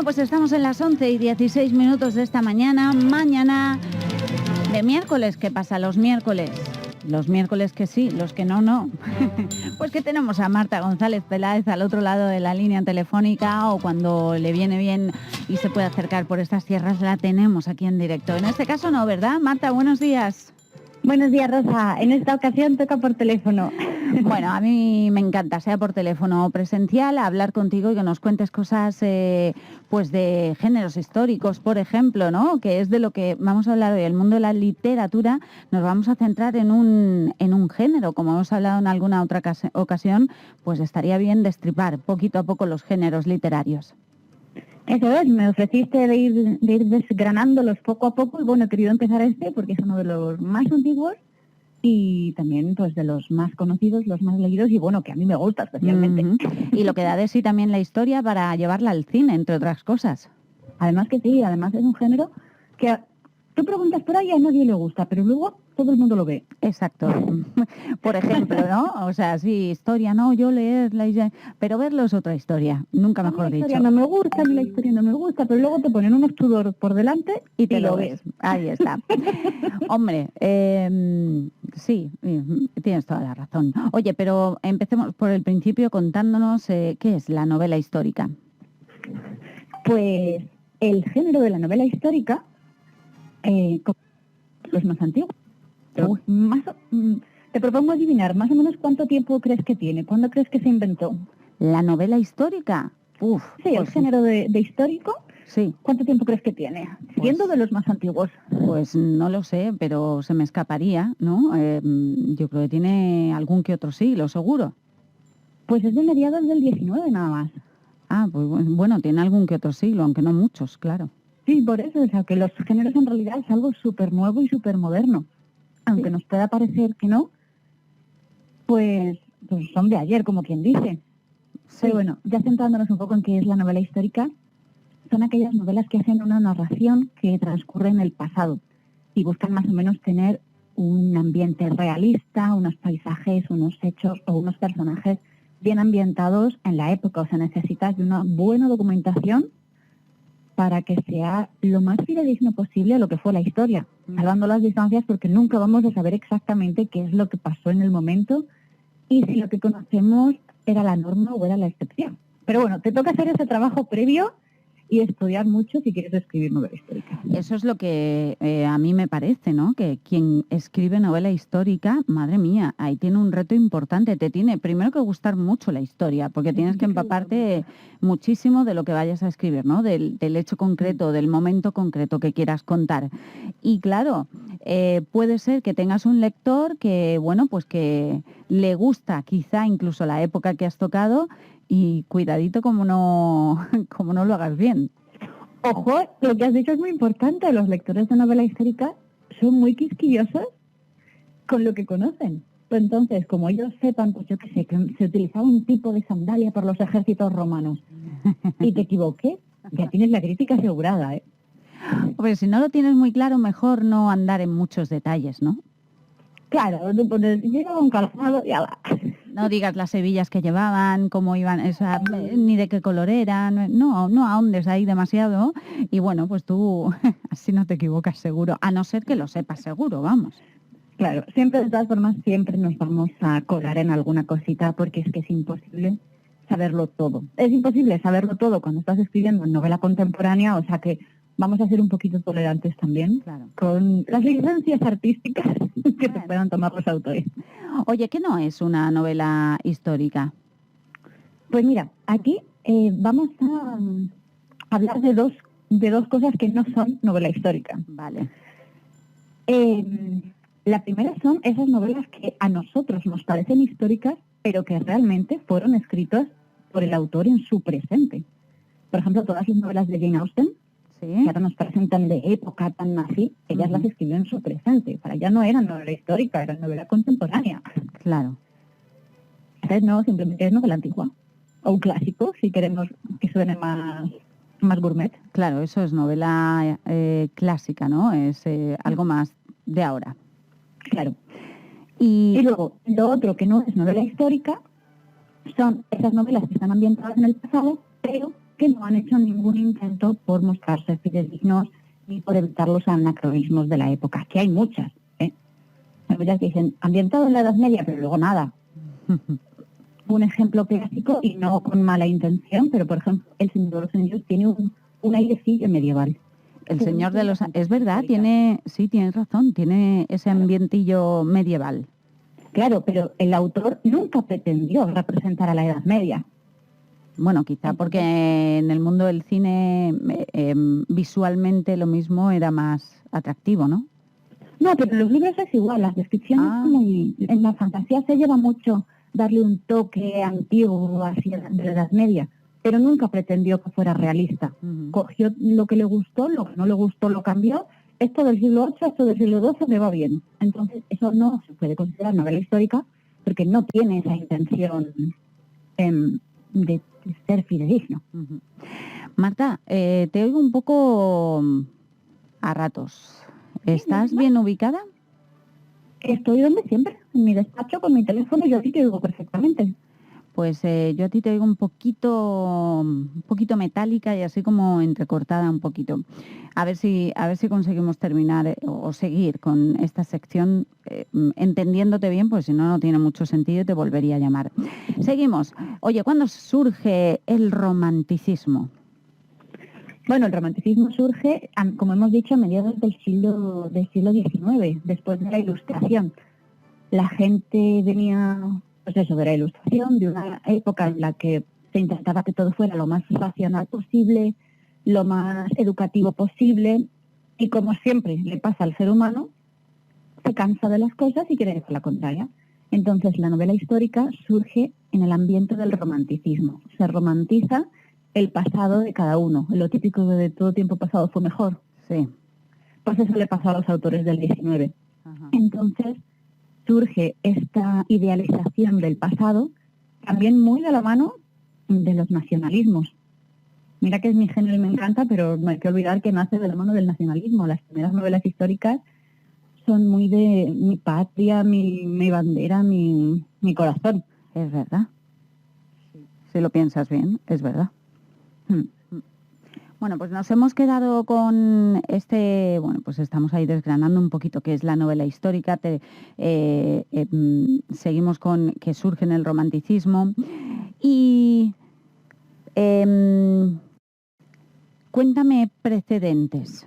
Bueno, pues estamos en las 11:16 de esta mañana de miércoles. ¿Qué pasa los miércoles? Los miércoles que sí, los que no, no. Pues que tenemos a Marta González Peláez al otro lado de la línea telefónica, o cuando le viene bien y se puede acercar por estas tierras, la tenemos aquí en directo. En este caso no, ¿verdad? Marta, buenos días. Buenos días, Rosa. En esta ocasión toca por teléfono. Bueno, a mí me encanta, sea por teléfono o presencial, hablar contigo y que nos cuentes cosas pues de géneros históricos, por ejemplo, ¿no? Que es de lo que vamos a hablar hoy, el mundo de la literatura. Nos vamos a centrar en un género, como hemos hablado en alguna otra ocasión, pues estaría bien destripar poquito a poco los géneros literarios. Eso es, me ofreciste de ir desgranándolos poco a poco y bueno, he querido empezar porque es uno de los más antiguos y también pues de los más conocidos, los más leídos y bueno, que a mí me gusta especialmente. Y lo que da de sí también la historia para llevarla al cine, entre otras cosas. Además que sí, además es un género que tú preguntas por ahí y a nadie le gusta, pero luego todo el mundo lo ve. Exacto. Por ejemplo, ¿no? O sea, sí, historia, no, yo leerla, pero verlo es otra historia, nunca mejor dicho. La historia no me gusta, ni la historia no me gusta, pero luego te ponen un Tudor por delante y te lo ves. Ahí está. Hombre, sí, tienes toda la razón. Oye, pero empecemos por el principio contándonos qué es la novela histórica. Pues el género de la novela histórica, los más antiguos. Te propongo adivinar más o menos cuánto tiempo crees que tiene, cuándo crees que se inventó. ¿La novela histórica? Sí, pues el género de histórico. Sí. ¿Cuánto tiempo crees que tiene? Siendo de los más antiguos. Pues no lo sé, pero se me escaparía, ¿no? Yo creo que tiene algún que otro siglo, seguro. Pues es de mediados del 19 nada más. Ah, pues bueno, tiene algún que otro siglo, aunque no muchos, claro. Sí, por eso, o sea, que los géneros en realidad es algo súper nuevo y súper moderno. Aunque nos pueda parecer que no, pues son de ayer, como quien dice. Sí. Pero bueno, ya centrándonos un poco en qué es la novela histórica, son aquellas novelas que hacen una narración que transcurre en el pasado y buscan más o menos tener un ambiente realista, unos paisajes, unos hechos o unos personajes bien ambientados en la época. O sea, necesitas de una buena documentación para que sea lo más fidedigno posible a lo que fue la historia, salvando las distancias porque nunca vamos a saber exactamente qué es lo que pasó en el momento y si lo que conocemos era la norma o era la excepción. Pero bueno, te toca hacer ese trabajo previo y estudiar mucho si quieres escribir novela histórica. Eso es lo que a mí me parece, ¿no? Que quien escribe novela histórica, madre mía, ahí tiene un reto importante. Te tiene primero que gustar mucho la historia, porque tienes que empaparte muchísimo de lo que vayas a escribir, ¿no? Del hecho concreto, del momento concreto que quieras contar. Y claro, puede ser que tengas un lector que, bueno, pues que le gusta quizá incluso la época que has tocado y cuidadito como no lo hagas bien. Ojo, lo que has dicho es muy importante. Los lectores de novela histórica son muy quisquillosos con lo que conocen. Entonces, como ellos sepan, pues yo qué sé, que se utilizaba un tipo de sandalia por los ejércitos romanos y te equivoqué, ya tienes la crítica asegurada, ¿eh? Pues si no lo tienes muy claro, mejor no andar en muchos detalles, ¿no? Claro, lleva un calzado, ya va. No digas las hebillas que llevaban, cómo iban, ni de qué color eran, no ahondes ahí demasiado. Y bueno, pues tú así no te equivocas seguro, a no ser que lo sepas seguro, vamos. Claro, siempre de todas formas, siempre nos vamos a colar en alguna cosita porque es que es imposible saberlo todo. Es imposible saberlo todo cuando estás escribiendo en novela contemporánea, o sea que vamos a ser un poquito tolerantes también, claro, con las licencias artísticas que se puedan tomar los autores. Oye, ¿qué no es una novela histórica? Pues mira, aquí vamos a hablar de dos cosas que no son novela histórica. Vale. La primera son esas novelas que a nosotros nos parecen históricas, pero que realmente fueron escritas por el autor en su presente. Por ejemplo, todas las novelas de Jane Austen, que ahora nos parecen tan de época, tan así, ellas las escribió en su presente. Para ella no era novela histórica, era novela contemporánea. Claro. Entonces no, simplemente es novela antigua. O un clásico, si queremos que suene más gourmet. Claro, eso es novela clásica, ¿no? Es algo más de ahora. Claro. Y luego, lo otro que no es novela histórica son esas novelas que están ambientadas en el pasado, pero que no han hecho ningún intento por mostrarse fidedignos ni por evitar los anacronismos de la época, que hay muchas, ¿eh? Hay muchas que dicen ambientado en la Edad Media, pero luego nada. Un ejemplo clásico, y no con mala intención, pero por ejemplo, El Señor de los Anillos tiene un airecillo medieval. El Señor de los... Es verdad, sí, tienes razón, tiene ese ambientillo medieval. Claro, pero el autor nunca pretendió representar a la Edad Media. Bueno, quizá porque en el mundo del cine visualmente lo mismo era más atractivo, ¿no? No, pero en los libros es igual, las descripciones son muy... En la fantasía se lleva mucho darle un toque antiguo así de la Edad Media, pero nunca pretendió que fuera realista. Cogió lo que le gustó, lo que no le gustó lo cambió. Esto del siglo VIII, esto del siglo XII me va bien. Entonces, eso no se puede considerar novela histórica porque no tiene esa intención de ser fidedigno. Marta, te oigo un poco a ratos. ¿Estás bien ubicada? Estoy donde siempre, en mi despacho con mi teléfono, yo sí te oigo perfectamente. Pues yo a ti te oigo un poquito metálica y así como entrecortada un poquito. A ver si conseguimos terminar o seguir con esta sección entendiéndote bien, pues si no, no tiene mucho sentido y te volvería a llamar. Seguimos. Oye, ¿cuándo surge el romanticismo? Bueno, el romanticismo surge, como hemos dicho, a mediados del siglo XIX, después de la Ilustración. La gente venía, pues eso, de la Ilustración, de una época en la que se intentaba que todo fuera lo más racional posible, lo más educativo posible, y como siempre le pasa al ser humano, se cansa de las cosas y quiere decir la contraria. Entonces la novela histórica surge en el ambiente del romanticismo. Se romantiza el pasado de cada uno. Lo típico de todo tiempo pasado fue mejor. Sí. Pues eso le pasó a los autores del XIX. Ajá. Entonces surge esta idealización del pasado, también muy de la mano de los nacionalismos. Mira que es mi género y me encanta, pero no hay que olvidar que nace de la mano del nacionalismo. Las primeras novelas históricas son muy de mi patria, mi bandera, mi corazón. Es verdad. Si lo piensas bien, es verdad. Bueno, pues nos hemos quedado con pues estamos ahí desgranando un poquito qué es la novela histórica, seguimos con que surge en el romanticismo y cuéntame precedentes.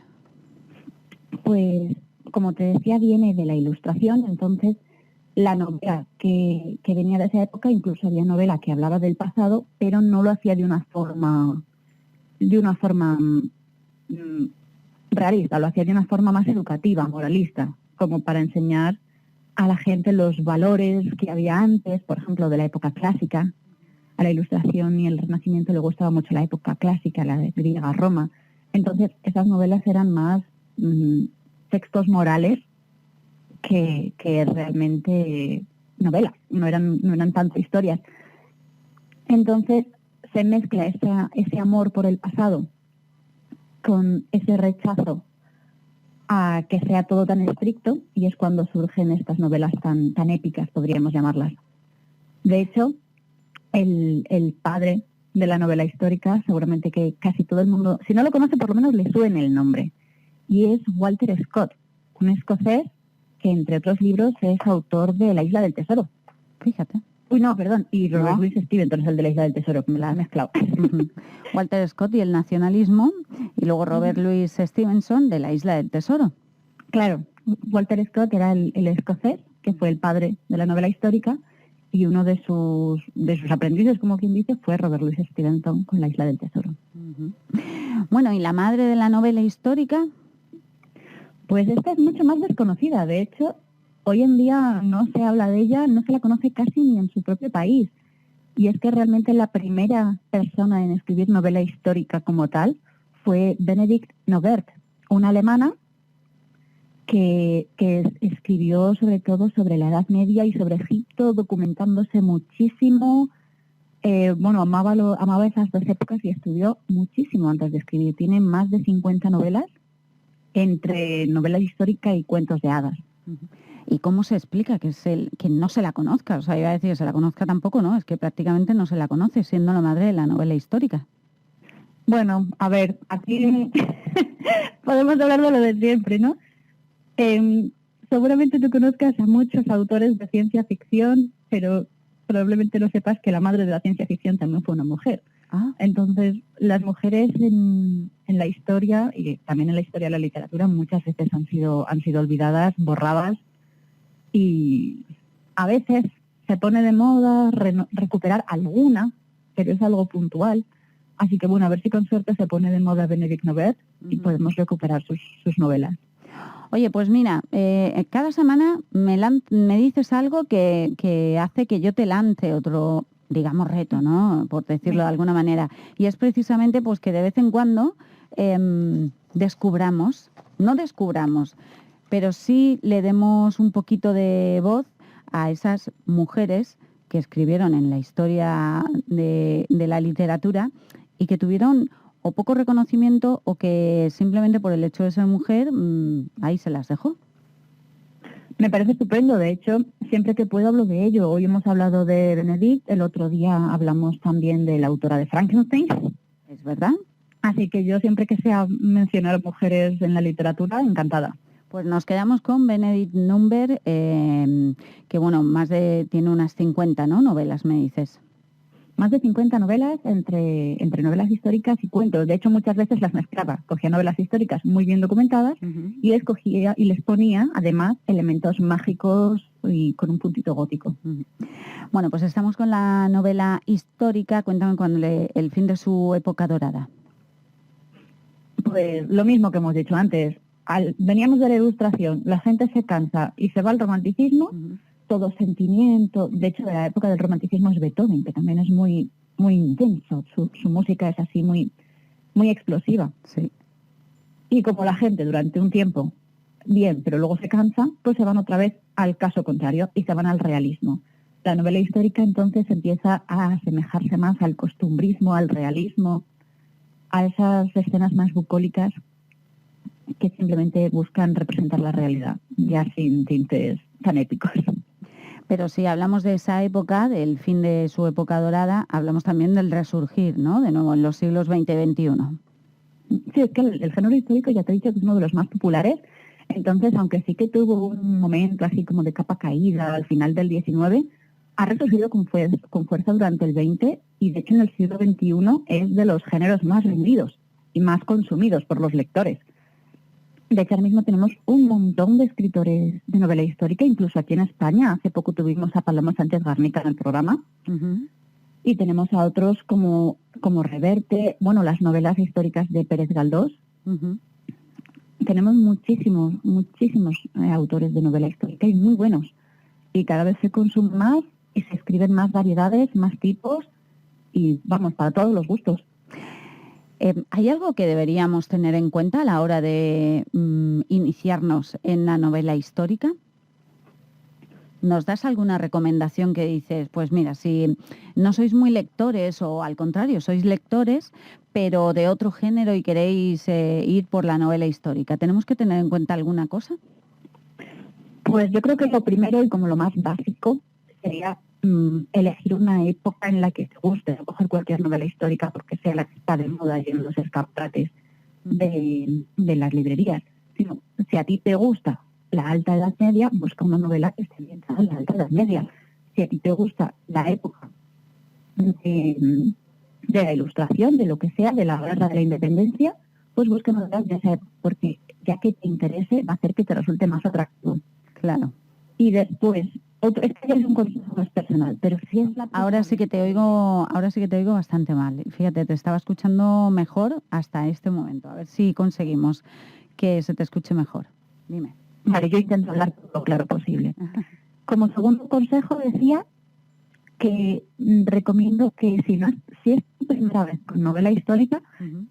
Pues, como te decía, viene de la Ilustración, entonces la novela que venía de esa época, incluso había novela que hablaba del pasado, pero no lo hacía de una forma realista, lo hacía de una forma más educativa, moralista, como para enseñar a la gente los valores que había antes, por ejemplo, de la época clásica. A la Ilustración y el Renacimiento le gustaba mucho la época clásica, la de griega, Roma. Entonces, esas novelas eran más textos morales que realmente novelas, no eran tanto historias. Entonces, se mezcla ese amor por el pasado con ese rechazo a que sea todo tan estricto, y es cuando surgen estas novelas tan épicas, podríamos llamarlas. De hecho, el padre de la novela histórica, seguramente que casi todo el mundo, si no lo conoce, por lo menos le suene el nombre, y es Walter Scott, un escocés que, entre otros libros, es autor de La Isla del Tesoro. Fíjate. Uy, no, perdón, y Robert Louis Stevenson es el de La Isla del Tesoro, que me la he mezclado. Walter Scott y el nacionalismo, y luego Robert Louis Stevenson de La Isla del Tesoro. Claro, Walter Scott era el escocés, que fue el padre de la novela histórica, y uno de sus aprendices, como quien dice, fue Robert Louis Stevenson con La Isla del Tesoro. Bueno, ¿y la madre de la novela histórica? Pues esta es mucho más desconocida. De hecho, hoy en día no se habla de ella, no se la conoce casi ni en su propio país. Y es que realmente la primera persona en escribir novela histórica como tal fue Benedikt Noguert, una alemana que escribió sobre todo sobre la Edad Media y sobre Egipto, documentándose muchísimo. Amaba esas dos épocas y estudió muchísimo antes de escribir. Tiene más de 50 novelas, entre novela histórica y cuentos de hadas. ¿Y cómo se explica que no se la conozca? O sea, iba a decir que se la conozca tampoco, ¿no? Es que prácticamente no se la conoce, siendo la madre de la novela histórica. Bueno, a ver, aquí podemos hablar de lo de siempre, ¿no? Seguramente tú conozcas a muchos autores de ciencia ficción, pero probablemente no sepas que la madre de la ciencia ficción también fue una mujer. Ah, Entonces, las mujeres en la historia y también en la historia de la literatura muchas veces han sido olvidadas, borradas, y a veces se pone de moda recuperar alguna, pero es algo puntual. Así que bueno, a ver si con suerte se pone de moda Benedict Novet y podemos recuperar sus novelas. oye, pues mira, cada semana me dices algo que hace que yo te lance otro, digamos, reto, ¿no? Por decirlo de alguna manera. Y es precisamente pues que de vez en cuando no descubramos, pero sí le demos un poquito de voz a esas mujeres que escribieron en la historia de la literatura y que tuvieron o poco reconocimiento o que simplemente por el hecho de ser mujer, ahí se las dejó. Me parece estupendo, de hecho, siempre que puedo hablo de ello. Hoy hemos hablado de Benedict, el otro día hablamos también de la autora de Frankenstein. ¿Es verdad? Así que yo siempre que sea mencionar mujeres en la literatura, encantada. Pues nos quedamos con Benedict Number, que bueno, tiene unas 50, ¿no? Novelas, me dices. Más de 50 novelas entre novelas históricas y cuentos. De hecho, muchas veces las mezclaba. Cogía novelas históricas muy bien documentadas y les ponía, además, elementos mágicos y con un puntito gótico. Bueno, pues estamos con la novela histórica. Cuéntame el fin de su época dorada. Pues lo mismo que hemos dicho antes. Veníamos de la Ilustración, la gente se cansa y se va al romanticismo. Todo sentimiento. De hecho, de la época del romanticismo es Beethoven, que también es muy, muy intenso. Su música es así muy, muy explosiva. Sí. Y como la gente durante un tiempo, bien, pero luego se cansa, pues se van otra vez al caso contrario y se van al realismo. La novela histórica entonces empieza a asemejarse más al costumbrismo, al realismo, a esas escenas más bucólicas que simplemente buscan representar la realidad, ya sin tintes tan épicos. Pero si hablamos de esa época, del fin de su época dorada, hablamos también del resurgir, ¿no? De nuevo, en los siglos XX y XXI. Sí, es que el género histórico ya te he dicho que es uno de los más populares. Entonces, aunque sí que tuvo un momento así como de capa caída al final del XIX, ha resurgido con fuerza durante el XX y de hecho en el siglo XXI es de los géneros más vendidos y más consumidos por los lectores. De hecho, ahora mismo tenemos un montón de escritores de novela histórica, incluso aquí en España. Hace poco tuvimos a Paloma Sánchez Garnica en el programa. Y tenemos a otros como Reverte, bueno, las novelas históricas de Pérez Galdós. Tenemos muchísimos autores de novela histórica y muy buenos. Y cada vez se consumen más y se escriben más variedades, más tipos y, vamos, para todos los gustos. ¿Hay algo que deberíamos tener en cuenta a la hora de iniciarnos en la novela histórica? ¿Nos das alguna recomendación que dices, pues mira, si no sois muy lectores o al contrario, sois lectores, pero de otro género y queréis ir por la novela histórica, ¿tenemos que tener en cuenta alguna cosa? Pues yo creo que lo primero y como lo más básico sería elegir una época en la que te guste, no coger cualquier novela histórica porque sea la que está de moda y en los escaparates de las librerías, sino si a ti te gusta la Alta Edad Media, busca una novela que esté ambientada en la Alta Edad Media. Si a ti te gusta la época de la Ilustración, de lo que sea, de la Guerra de la Independencia, pues busca novelas de esa época, porque ya que te interese va a hacer que te resulte más atractivo. Claro. Y después, este ya es un consejo más personal, pero si es la... Ahora sí que te oigo bastante mal. Fíjate, te estaba escuchando mejor hasta este momento. A ver si conseguimos que se te escuche mejor. Dime. Vale, yo intento hablar todo lo claro posible. Como segundo consejo decía que recomiendo que si es tu primera vez con novela histórica,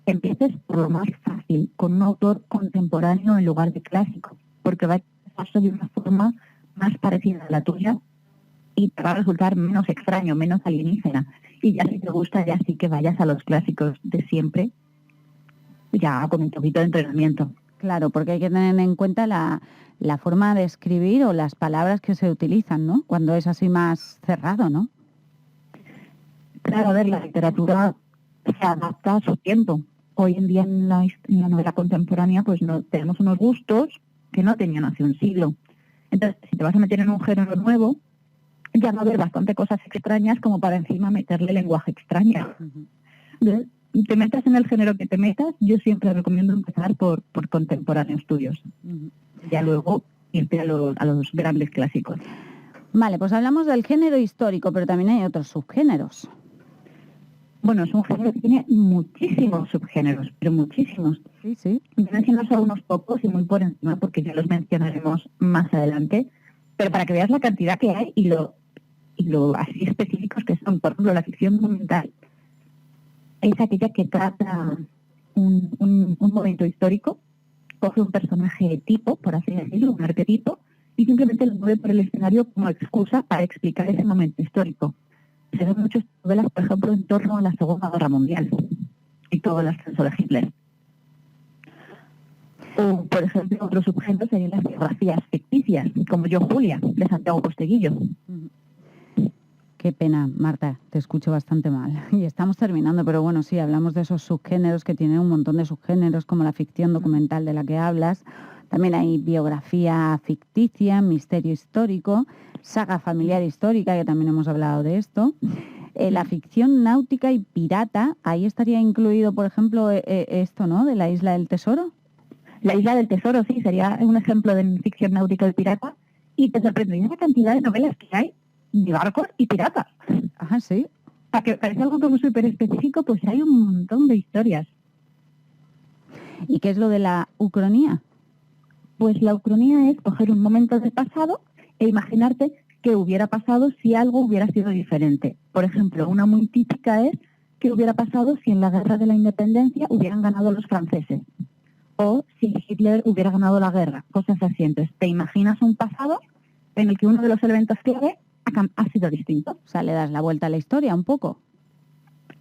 empieces por lo más fácil, con un autor contemporáneo en lugar de clásico, porque va a pasar de una forma más parecida a la tuya y te va a resultar menos extraño, menos alienígena. Y ya si te gusta, ya sí que vayas a los clásicos de siempre, ya con un poquito de entrenamiento. Claro, porque hay que tener en cuenta la forma de escribir o las palabras que se utilizan, ¿no? Cuando es así más cerrado, ¿no? Claro, a ver, la literatura se adapta a su tiempo. Hoy en día en la novela contemporánea pues no tenemos unos gustos que no tenían hace un siglo. Entonces, si te vas a meter en un género nuevo, ya va a haber bastante cosas extrañas como para encima meterle lenguaje extraño. Entonces, te metas en el género que te metas, yo siempre recomiendo empezar por contemporáneos tuyos. Ya luego irte a los grandes clásicos. Vale, pues hablamos del género histórico, pero también hay otros subgéneros. Bueno, es un género que tiene muchísimos subgéneros, pero muchísimos. Sí, sí. Yo menciono solo unos pocos y muy por encima porque ya los mencionaremos más adelante, pero para que veas la cantidad que hay y lo así específicos que son. Por ejemplo, la ficción documental es aquella que trata un momento histórico, coge un personaje tipo, por así decirlo, un arquetipo, y simplemente lo mueve por el escenario como excusa para explicar ese momento histórico. Se ven muchas novelas, por ejemplo, en torno a la Segunda Guerra Mundial y todo el ascenso de Hitler. O, por ejemplo, otro subgénero serían las biografías ficticias, como Yo, Julia, de Santiago Posteguillo. Qué pena, Marta, te escucho bastante mal. Y estamos terminando, pero bueno, sí, hablamos de esos subgéneros que tienen un montón de subgéneros, como la ficción documental de la que hablas. También hay biografía ficticia, misterio histórico, saga familiar histórica, que también hemos hablado de esto. La ficción náutica y pirata, ahí estaría incluido, por ejemplo, esto, ¿no?, de la Isla del Tesoro. La Isla del Tesoro, sí, sería un ejemplo de ficción náutica y pirata. Y te sorprendería la cantidad de novelas que hay de barcos y piratas. Ajá, sí. Para que parece algo como súper específico, pues hay un montón de historias. ¿Y qué es lo de la ucronía? Pues la ucronía es coger un momento del pasado e imaginarte qué hubiera pasado si algo hubiera sido diferente. Por ejemplo, una muy típica es qué hubiera pasado si en la Guerra de la Independencia hubieran ganado los franceses. O si Hitler hubiera ganado la guerra, cosas así. Entonces, te imaginas un pasado en el que uno de los elementos clave ha sido distinto. O sea, le das la vuelta a la historia un poco.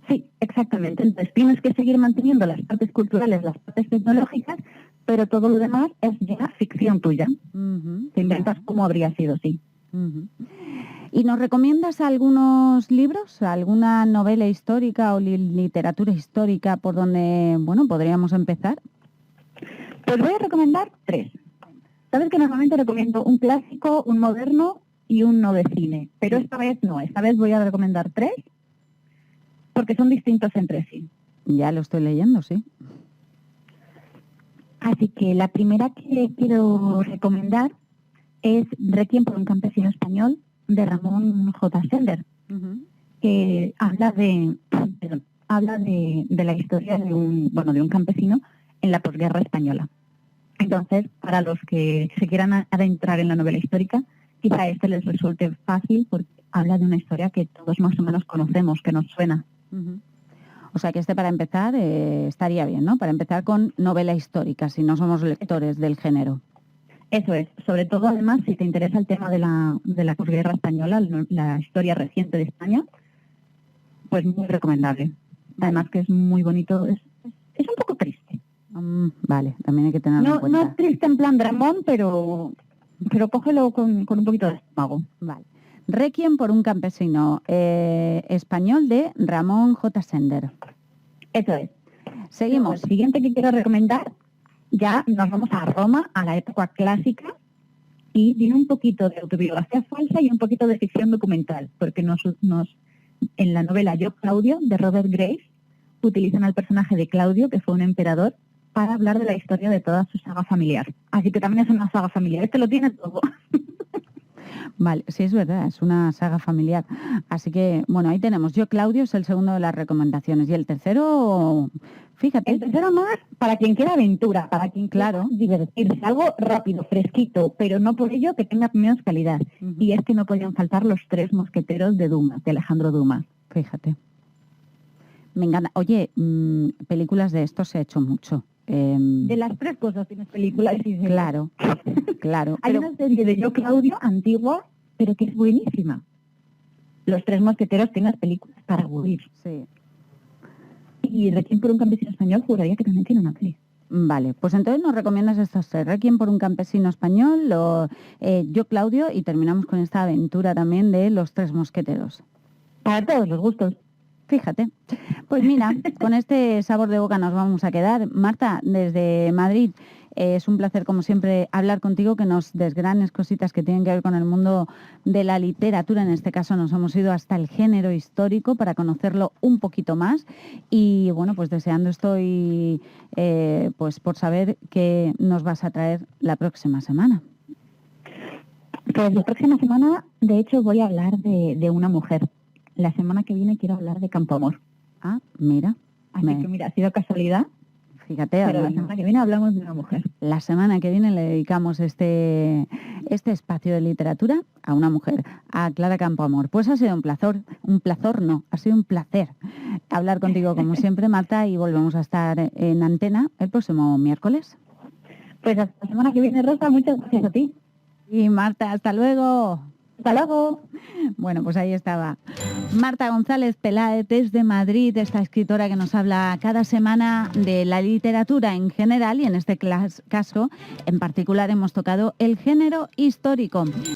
Sí, exactamente. Entonces, tienes que seguir manteniendo las partes culturales, las partes tecnológicas, pero todo lo demás es ya ficción tuya. Te inventas cómo habría sido, sí. ¿Y nos recomiendas algunos libros, alguna novela histórica o literatura histórica por donde, bueno, podríamos empezar? Pues voy a recomendar 3. Sabes que normalmente recomiendo un clásico, un moderno y un no de cine, pero esta vez no. Esta vez voy a recomendar 3 porque son distintos entre sí. Ya lo estoy leyendo, sí. Así que la primera que quiero recomendar es Requiem por un campesino español de Ramón J. Sender, que habla de la historia de un campesino en la posguerra española. Entonces, para los que se quieran adentrar en la novela histórica, quizá este les resulte fácil porque habla de una historia que todos más o menos conocemos, que nos suena. O sea que para empezar estaría bien, ¿no? Para empezar con novela histórica, si no somos lectores del género. Eso es. Sobre todo, además, si te interesa el tema de la posguerra española, la historia reciente de España, pues muy recomendable. Además que es muy bonito, es un poco triste. Vale, también hay que tenerlo en cuenta. No es triste en plan dramón, pero cógelo con un poquito de estómago. Vale. Requiem por un campesino español de Ramón J. Sender. Eso es. Seguimos. El siguiente que quiero recomendar, ya nos vamos a Roma, a la época clásica, y tiene un poquito de autobiografía falsa y un poquito de ficción documental, porque en la novela Yo, Claudio, de Robert Graves, utilizan al personaje de Claudio, que fue un emperador, para hablar de la historia de toda su saga familiar. Así que también es una saga familiar. Este lo tiene todo. Vale, sí, es verdad, es una saga familiar. Así que, bueno, ahí tenemos. Yo, Claudio, es el segundo de las recomendaciones. Y el tercero, fíjate. El tercero más para quien quiera aventura, para quien quiera divertirse. Algo rápido, fresquito, pero no por ello que tenga menos calidad. Y es que no podían faltar Los Tres Mosqueteros de Dumas, de Alejandro Dumas. Fíjate. Me encanta. Oye, películas de esto se ha hecho mucho. De las 3 cosas tienes películas. Claro, claro. Hay una serie de Yo, Claudio, antigua, pero que es buenísima. Los Tres Mosqueteros tienen las películas para aburrir. Sí. Y Requiem por un campesino español juraría que también tiene una peli. Vale, pues entonces nos recomiendas estos 3. Requiem por un campesino español, Yo, Claudio, y terminamos con esta aventura también de Los Tres Mosqueteros. Para todos los gustos. Fíjate. Pues mira, con este sabor de boca nos vamos a quedar. Marta, desde Madrid, es un placer como siempre hablar contigo, que nos desgranes cositas que tienen que ver con el mundo de la literatura. En este caso nos hemos ido hasta el género histórico para conocerlo un poquito más. Y bueno, pues deseando estoy pues por saber qué nos vas a traer la próxima semana. Pues la próxima semana, de hecho, voy a hablar de una mujer. La semana que viene quiero hablar de Campoamor. Ah, mira. Así que mira, ha sido casualidad, Fíjate, pero la semana que viene hablamos de una mujer. La semana que viene le dedicamos este espacio de literatura a una mujer, a Clara Campoamor. Pues ha sido ha sido un placer hablar contigo como siempre, Marta, y volvemos a estar en antena el próximo miércoles. Pues hasta la semana que viene, Rosa, muchas gracias a ti. Y Marta, hasta luego. Hasta luego. Bueno, pues ahí estaba Marta González Peláez desde Madrid, esta escritora que nos habla cada semana de la literatura en general, y en este caso en particular hemos tocado el género histórico.